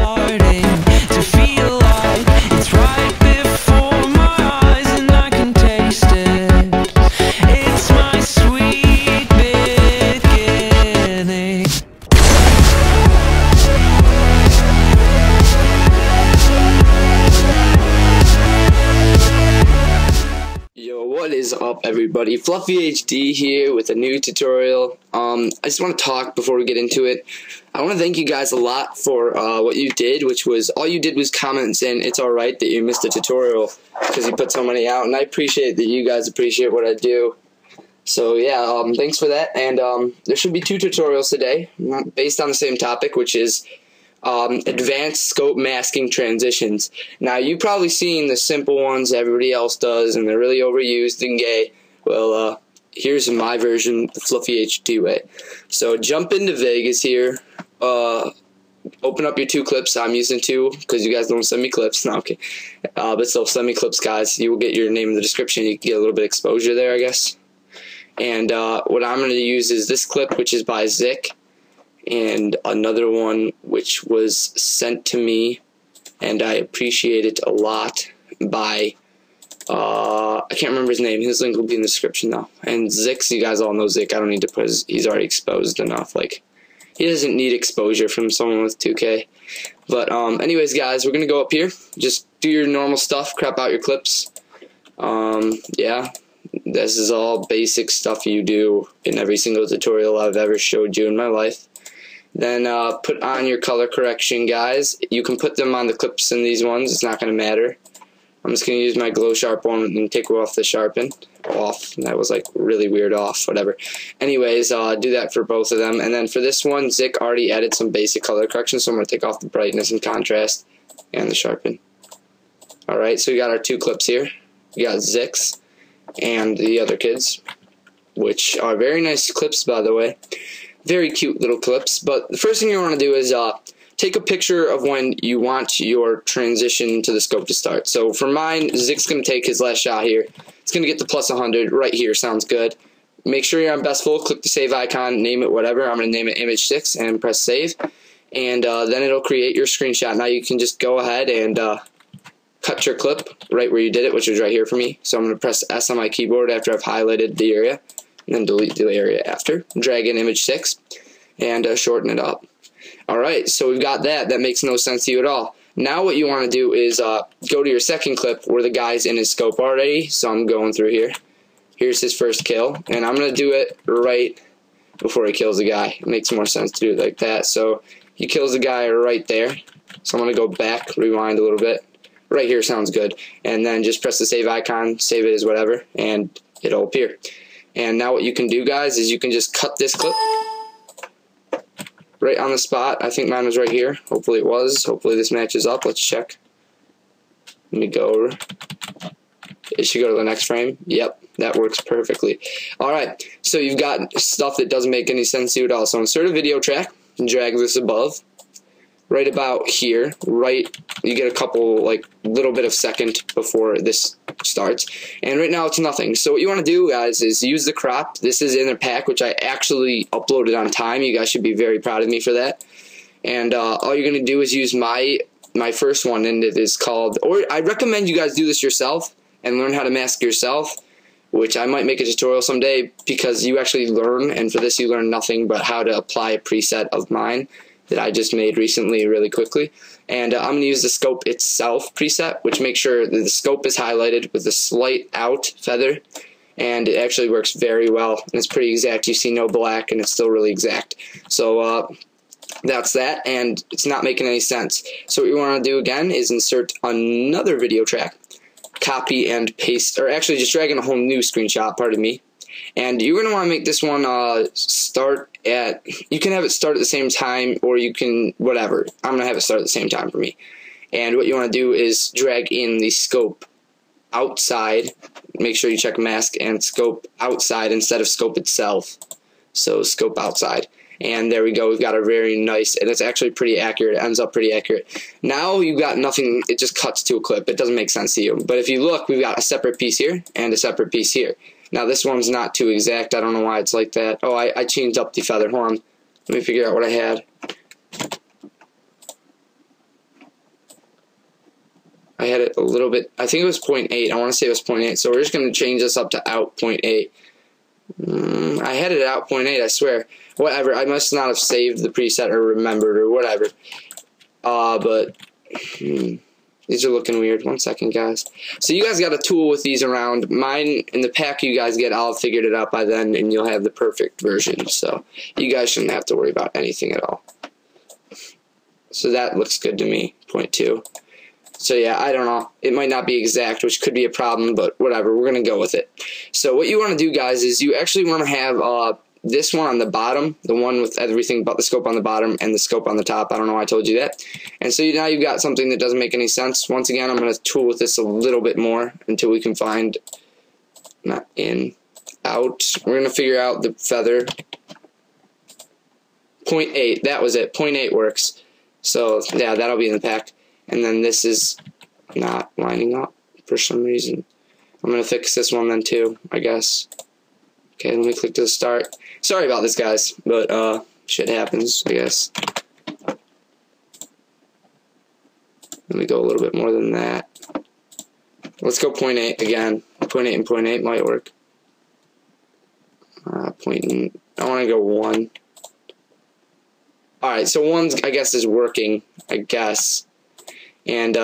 starting to feel like it's right before my eyes, and I can taste it. It's my sweet beginning. Yo, what is up, everybody? FluffeyHD here with a new tutorial. I just want to talk before we get into it. I want to thank you guys a lot for what you did, which was, all you did was comment saying it's alright that you missed a tutorial because you put so many out, and I appreciate that you guys appreciate what I do. So yeah, thanks for that, and there should be 2 tutorials today based on the same topic, which is advanced scope masking transitions. Now, you've probably seen the simple ones everybody else does, and they're really overused and gay. Well, here's my version, the FluffeyHD way. So jump into Vegas here, open up your 2 clips. I'm using 2 because you guys don't send me clips. No, okay. But still, send me clips, guys. You will get your name in the description. You can get a little bit of exposure there, I guess. And what I'm going to use is this clip, which is by Zik, and another one which was sent to me, and I appreciate it a lot, by I can't remember his name. His link will be in the description though. And Zix, you guys all know Zik. I don't need to put he's already exposed enough. Like, he doesn't need exposure from someone with 2K. But anyways, guys, we're gonna go up here. Just do your normal stuff. Crap out your clips. Yeah, this is all basic stuff you do in every single tutorial I've ever showed you in my life. Then put on your color correction, guys. You can put them on the clips in these ones. It's not going to matter. I'm just going to use my glow sharp one and take off the sharpen. Off. That was like really weird off. Whatever. Anyways, do that for both of them. And then for this one, Zik already added some basic color correction, so I'm going to take off the brightness and contrast and the sharpen. Alright, so we got our 2 clips here. We got Zix and the other kids, which are very nice clips, by the way. Very cute little clips. But the first thing you want to do is take a picture of when you want your transition to the scope to start. So for mine, Zik's going to take his last shot here. It's going to get the plus 100 right here. Sounds good. Make sure you're on best full. Click the save icon. Name it whatever. I'm going to name it image 6 and press save. And then it'll create your screenshot. Now you can just go ahead and cut your clip right where you did it, which was right here for me. So I'm going to press S on my keyboard after I've highlighted the area, and then delete the area after. Drag in image 6 and shorten it up. Alright, so we've got that. That makes no sense to you at all. Now what you want to do is go to your second clip where the guy's in his scope already. So I'm going through here. Here's his first kill, and I'm going to do it right before he kills the guy. It makes more sense to do it like that. So he kills the guy right there. So I'm going to go back, rewind a little bit. Right here sounds good. And then just press the save icon, save it as whatever, and it'll appear. And now what you can do, guys, is you can just cut this clip right on the spot. I think mine was right here. Hopefully it was. Hopefully this matches up. Let's check. Let me go over. It should go to the next frame. Yep, that works perfectly. Alright, so you've got stuff that doesn't make any sense to you at all. So insert a video track and drag this above. Right about here, right, you get a couple, like, little bit of second before this starts, and right now it's nothing. So what you want to do, guys, is use the crop. This is in a pack which I actually uploaded on time. You guys should be very proud of me for that. And all you're going to do is use my first one, and it is called, or I recommend you guys do this yourself and learn how to mask yourself, which I might make a tutorial someday, because you actually learn, and for this you learn nothing but how to apply a preset of mine that I just made recently really quickly. And I'm going to use the scope itself preset, which makes sure that the scope is highlighted with a slight out feather, and it actually works very well, and it's pretty exact. You see no black, and it's still really exact. So that's that, and it's not making any sense. So what you want to do again is insert another video track, copy and paste, or actually just drag in a whole new screenshot, pardon me. And you're going to want to make this one start at, you can have it start at the same time, or you can, whatever. I'm going to have it start at the same time for me. And what you want to do is drag in the scope outside. Make sure you check mask and scope outside instead of scope itself. So scope outside. And there we go. We've got a very nice, and it's actually pretty accurate. It ends up pretty accurate. Now you've got nothing. It just cuts to a clip. It doesn't make sense to you. But if you look, we've got a separate piece here and a separate piece here. Now this one's not too exact. I don't know why it's like that. Oh, I changed up the feather. Hold on. Let me figure out what I had. I had it a little bit, I think it was 0.8. I want to say it was 0.8. So we're just going to change this up to out 0.8. I had it out 0.8, I swear. Whatever, I must not have saved the preset or remembered or whatever. But these are looking weird. 1 second, guys. So you guys got a tool with these around. Mine, in the pack you guys get, I'll have figured it out by then, and you'll have the perfect version. So you guys shouldn't have to worry about anything at all. So that looks good to me, 0.2. So yeah, I don't know. It might not be exact, which could be a problem, but whatever. We're going to go with it. So what you want to do, guys, is you actually want to have this one on the bottom, the one with everything but the scope on the bottom and the scope on the top. I don't know why I told you that. And so now you've got something that doesn't make any sense. Once again, I'm going to tool with this a little bit more until we can find, not in, out. We're going to figure out the feather. 0.8, that was it. 0.8 works. So yeah, that'll be in the pack. And then this is not lining up for some reason. I'm going to fix this one then too, I guess. Okay, let me click to the start. Sorry about this, guys, but shit happens, I guess. Let me go a little bit more than that. Let's go 0.8 again. 0.8 and 0.8 might work. I want to go 1. Alright, so 1's, I guess, is working, I guess. And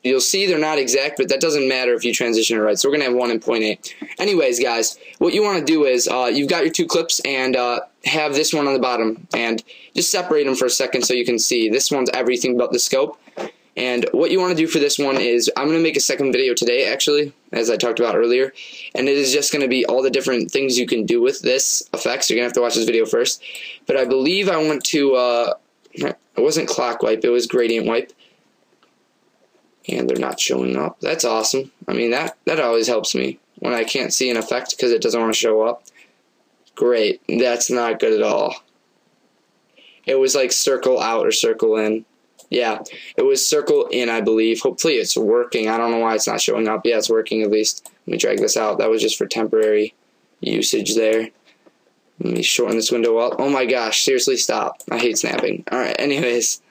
you'll see they're not exact, but that doesn't matter if you transition it right. So we're going to have 1 and 0.8. Anyways, guys, what you want to do is you've got your 2 clips and have this one on the bottom. And just separate them for a second so you can see. This one's everything but the scope. And what you want to do for this one is I'm going to make a second video today, actually, as I talked about earlier. And it is just going to be all the different things you can do with this effect. So you're going to have to watch this video first. But I believe I want to, it wasn't clock wipe, it was gradient wipe. And they're not showing up. That's awesome. I mean, that always helps me when I can't see an effect because it doesn't want to show up. Great. That's not good at all. It was like circle out or circle in. Yeah, it was circle in, I believe. Hopefully it's working. I don't know why it's not showing up. Yeah, it's working at least. Let me drag this out. That was just for temporary usage there. Let me shorten this window up. Oh my gosh, seriously, stop. I hate snapping. Alright, anyways.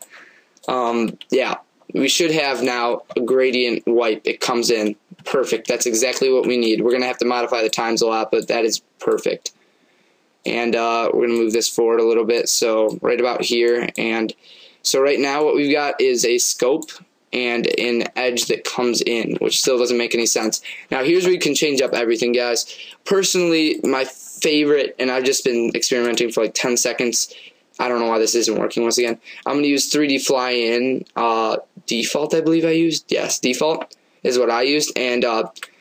Yeah. We should have now a gradient wipe. It comes in. Perfect. That's exactly what we need. We're going to have to modify the times a lot, but that is perfect. And we're going to move this forward a little bit. So right about here. And so right now what we've got is a scope and an edge that comes in, which still doesn't make any sense. Now here's where you can change up everything, guys. Personally, my favorite, and I've just been experimenting for like 10 seconds. I don't know why this isn't working once again. I'm going to use 3D fly in default, I believe I used. Yes, default is what I used. And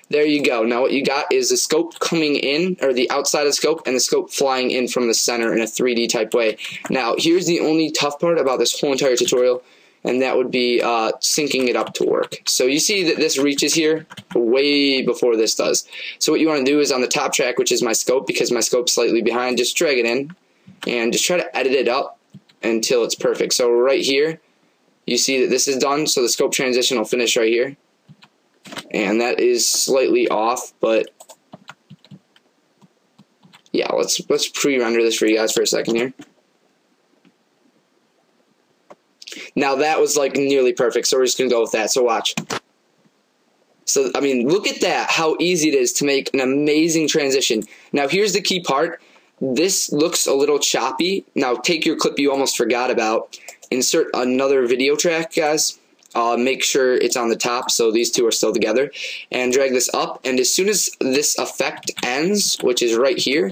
there you go. Now what you got is the scope coming in, or the outside of the scope, and the scope flying in from the center in a 3D type way. Now here's the only tough part about this whole entire tutorial, and that would be syncing it up to work. So you see that this reaches here way before this does. So what you want to do is on the top track, which is my scope, because my scope's slightly behind, just drag it in. And just try to edit it up until it's perfect. So right here, you see that this is done, so the scope transition will finish right here. And that is slightly off, but yeah, let's pre-render this for you guys for a second here. Now that was like nearly perfect, so we're just going to go with that, so watch. So, I mean, look at that, how easy it is to make an amazing transition. Now here's the key part. This looks a little choppy. Now take your clip you almost forgot about. Insert another video track, guys. Make sure it's on the top so these two are still together. And drag this up. And as soon as this effect ends, which is right here,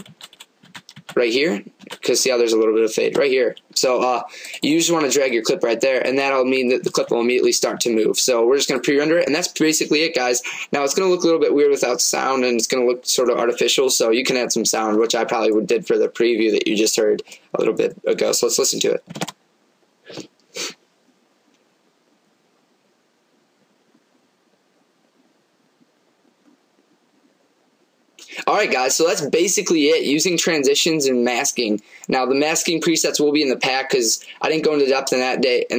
because see how there's a little bit of fade right here. So you just want to drag your clip right there, and that'll mean that the clip will immediately start to move. So we're just going to pre-render it, and that's basically it, guys. Now it's going to look a little bit weird without sound, and it's going to look sort of artificial, so you can add some sound, which I probably did for the preview that you just heard a little bit ago. So let's listen to it. Alright guys, so that's basically it, using transitions and masking. Now the masking presets will be in the pack because I didn't go into depth in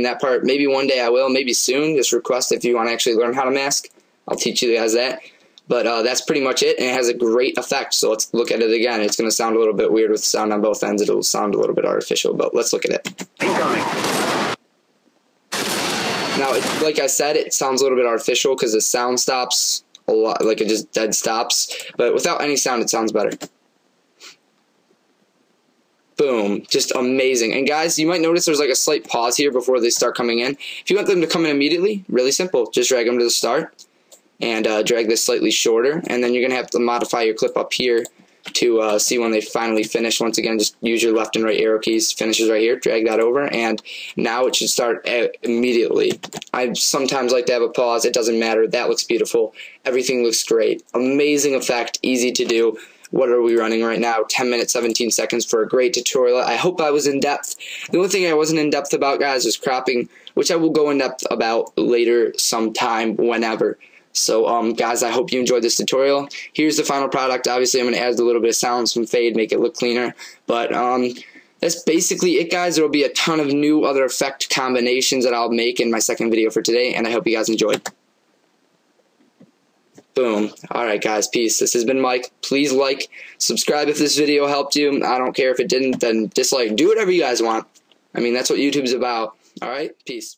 that part. Maybe one day I will, maybe soon. Just request if you want to actually learn how to mask. I'll teach you guys that. But that's pretty much it, and it has a great effect. So let's look at it again. It's going to sound a little bit weird with sound on both ends. It'll sound a little bit artificial, but let's look at it. Incoming. Now, like I said, it sounds a little bit artificial because the sound stops a lot, like it just dead stops. But without any sound, it sounds better. Boom. Just amazing. And guys, you might notice there's like a slight pause here before they start coming in. If you want them to come in immediately, really simple. Just drag them to the start and drag this slightly shorter. And then you're going to have to modify your clip up here to see when they finally finish. Once again, just use your left and right arrow keys. Finishes right here. Drag that over. And now it should start immediately. I sometimes like to have a pause. It doesn't matter. That looks beautiful. Everything looks great. Amazing effect. Easy to do. What are we running right now? 10 minutes, 17 seconds for a great tutorial. I hope I was in depth. The only thing I wasn't in depth about, guys, is cropping, which I will go in depth about later sometime, whenever. So, guys, I hope you enjoyed this tutorial. Here's the final product. Obviously, I'm going to add a little bit of sound, some fade, make it look cleaner. But that's basically it, guys. There will be a ton of new other effect combinations that I'll make in my second video for today, and I hope you guys enjoyed. Boom. Alright, guys, peace. This has been Mike. Please like, subscribe if this video helped you. I don't care if it didn't, then dislike. Do whatever you guys want. I mean, that's what YouTube's about. Alright, peace.